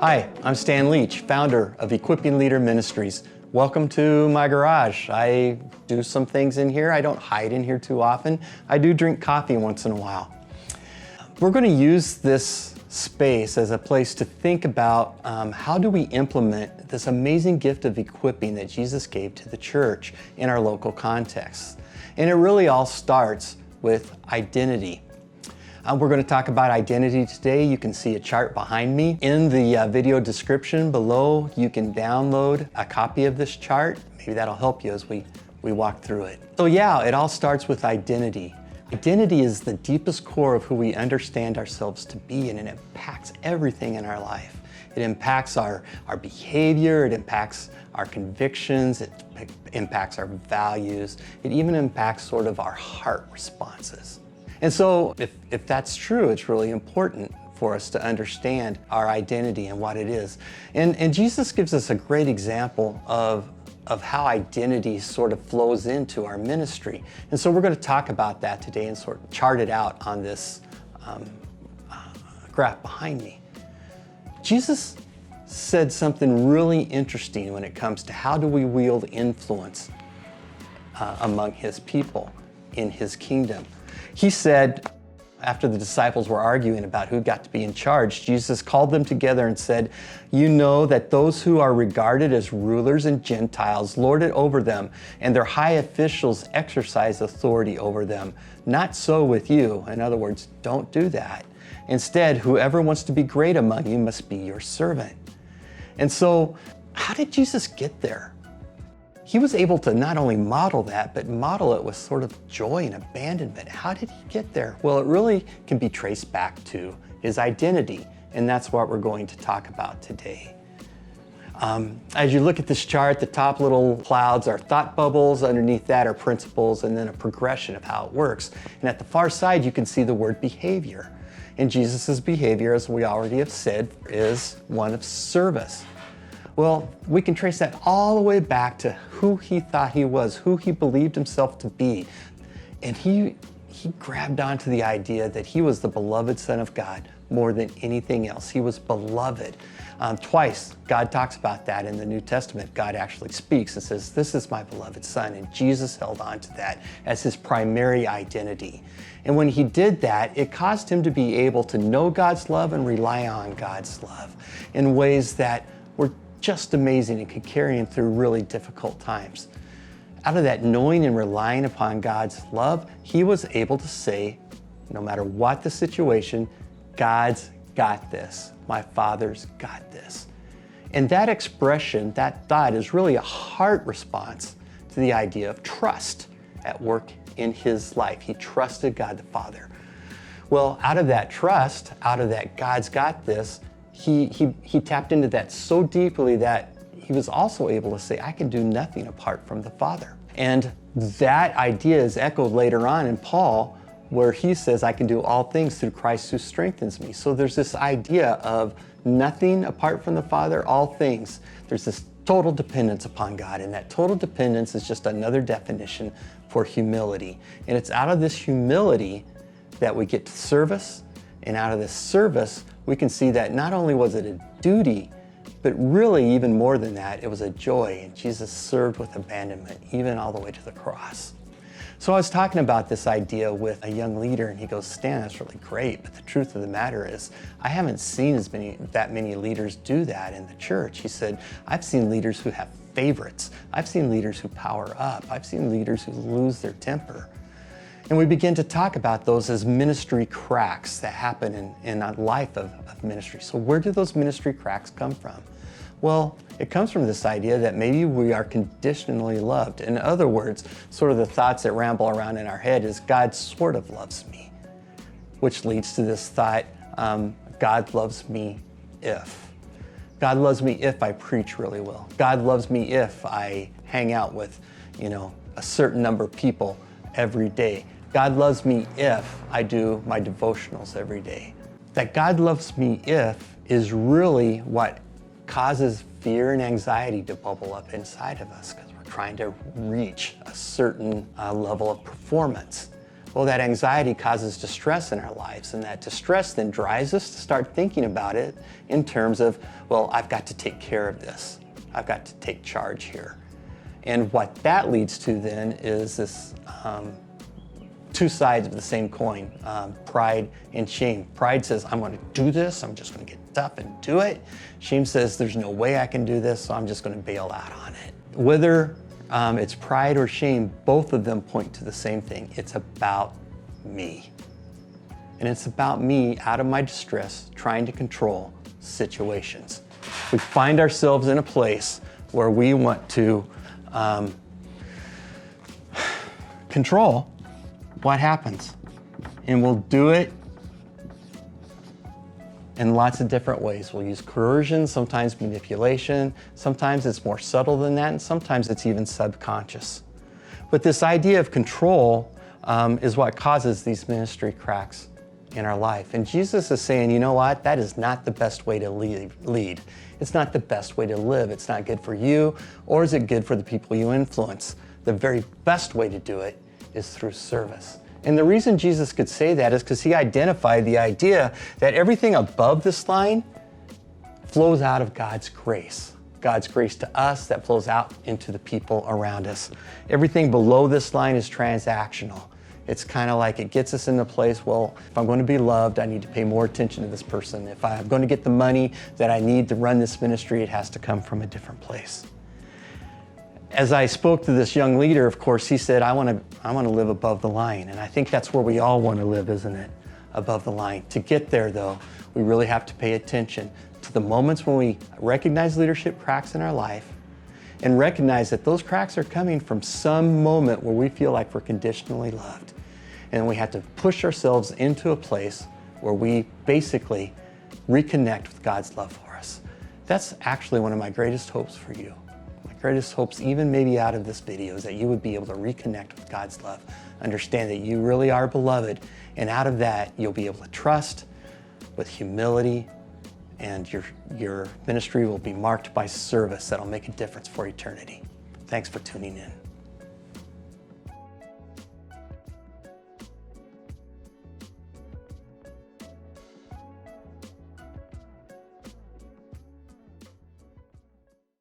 Hi, I'm Stan Leach, founder of Equipping Leader Ministries. Welcome to my garage. I do some things in here. I don't hide in here too often. I do drink coffee once in a while. We're going to use this space as a place to think about how do we implement this amazing gift of equipping that Jesus gave to the church in our local context. And it really all starts with identity. We're going to talk about identity today. You can see a chart behind me. In the video description below, you can download a copy of this chart. Maybe that'll help you as we walk through it. So yeah, it all starts with identity. Identity is the deepest core of who we understand ourselves to be, and it impacts everything in our life. It impacts our behavior, it impacts our convictions, it impacts our values, it even impacts sort of our heart responses. And so if that's true, it's really important for us to understand our identity and what it is. And Jesus gives us a great example of how identity sort of flows into our ministry. And so we're going to talk about that today and sort of chart it out on this graph behind me. Jesus said something really interesting when it comes to how do we wield influence among his people in his kingdom. He said, after the disciples were arguing about who got to be in charge, Jesus called them together and said, "You know that those who are regarded as rulers and Gentiles lord it over them, and their high officials exercise authority over them. Not so with you." In other words, don't do that. Instead, whoever wants to be great among you must be your servant. And so, how did Jesus get there? He was able to not only model that, but model it with sort of joy and abandonment. How did he get there? Well, it really can be traced back to his identity, and that's what we're going to talk about today. As you look at this chart, the top little clouds are thought bubbles, underneath that are principles, and then a progression of how it works. And at the far side, you can see the word behavior. And Jesus's behavior, as we already have said, is one of service. Well, we can trace that all the way back to who he thought he was, who he believed himself to be. And he grabbed onto the idea that he was the beloved Son of God more than anything else. He was beloved. Twice, God talks about that in the New Testament. God actually speaks and says, "This is my beloved Son." And Jesus held on to that as his primary identity. And when he did that, it caused him to be able to know God's love and rely on God's love in ways that were just amazing and could carry him through really difficult times. Out of that knowing and relying upon God's love, he was able to say, no matter what the situation, God's got this. My Father's got this. And that expression, that thought, is really a heart response to the idea of trust at work in his life. He trusted God the Father. Well, out of that trust, out of that God's got this, he tapped into that so deeply that he was also able to say, I can do nothing apart from the Father. And that idea is echoed later on in Paul, where he says, I can do all things through Christ who strengthens me. So there's this idea of nothing apart from the Father, all things. There's this total dependence upon God, and that total dependence is just another definition for humility. And it's out of this humility that we get to service, and out of this service, we can see that not only was it a duty, but really even more than that, it was a joy. And Jesus served with abandonment, even all the way to the cross. So I was talking about this idea with a young leader, and he goes, "Stan, that's really great, but the truth of the matter is I haven't seen that many leaders do that in the church." He said, "I've seen leaders who have favorites. I've seen leaders who power up. I've seen leaders who lose their temper." And we begin to talk about those as ministry cracks that happen in a life of ministry. So where do those ministry cracks come from? Well, it comes from this idea that maybe we are conditionally loved. In other words, sort of the thoughts that ramble around in our head is, God sort of loves me, which leads to this thought, God loves me if. God loves me if I preach really well. God loves me if I hang out with, a certain number of people every day. God loves me if I do my devotionals every day. That God loves me if is really what causes fear and anxiety to bubble up inside of us, because we're trying to reach a certain level of performance. Well, that anxiety causes distress in our lives, and that distress then drives us to start thinking about it in terms of, well, I've got to take care of this. I've got to take charge here. And what that leads to then is this two sides of the same coin, pride and shame. Pride says, I'm going to do this, I'm just going to get up and do it. Shame says, there's no way I can do this, so I'm just going to bail out on it. Whether it's pride or shame, both of them point to the same thing. It's about me. And it's about me out of my distress trying to control situations. We find ourselves in a place where we want to control what happens. And we'll do it in lots of different ways. We'll use coercion, sometimes manipulation, sometimes it's more subtle than that, and sometimes it's even subconscious. But this idea of control is what causes these ministry cracks in our life. And Jesus is saying, you know what? That is not the best way to lead. It's not the best way to live. It's not good for you, or is it good for the people you influence? The very best way to do it is through service. And the reason Jesus could say that is because he identified the idea that everything above this line flows out of God's grace. God's grace to us that flows out into the people around us. Everything below this line is transactional. It's kind of like it gets us in the place, well, if I'm going to be loved, I need to pay more attention to this person. If I'm going to get the money that I need to run this ministry, it has to come from a different place. As I spoke to this young leader, of course, he said, I want to live above the line. And I think that's where we all want to live, isn't it? Above the line. To get there, though, we really have to pay attention to the moments when we recognize leadership cracks in our life and recognize that those cracks are coming from some moment where we feel like we're conditionally loved. And we have to push ourselves into a place where we basically reconnect with God's love for us. That's actually one of my greatest hopes for you. Greatest hopes, even maybe out of this video, is that you would be able to reconnect with God's love, understand that you really are beloved, and out of that, you'll be able to trust with humility, and your ministry will be marked by service that'll make a difference for eternity. Thanks for tuning in.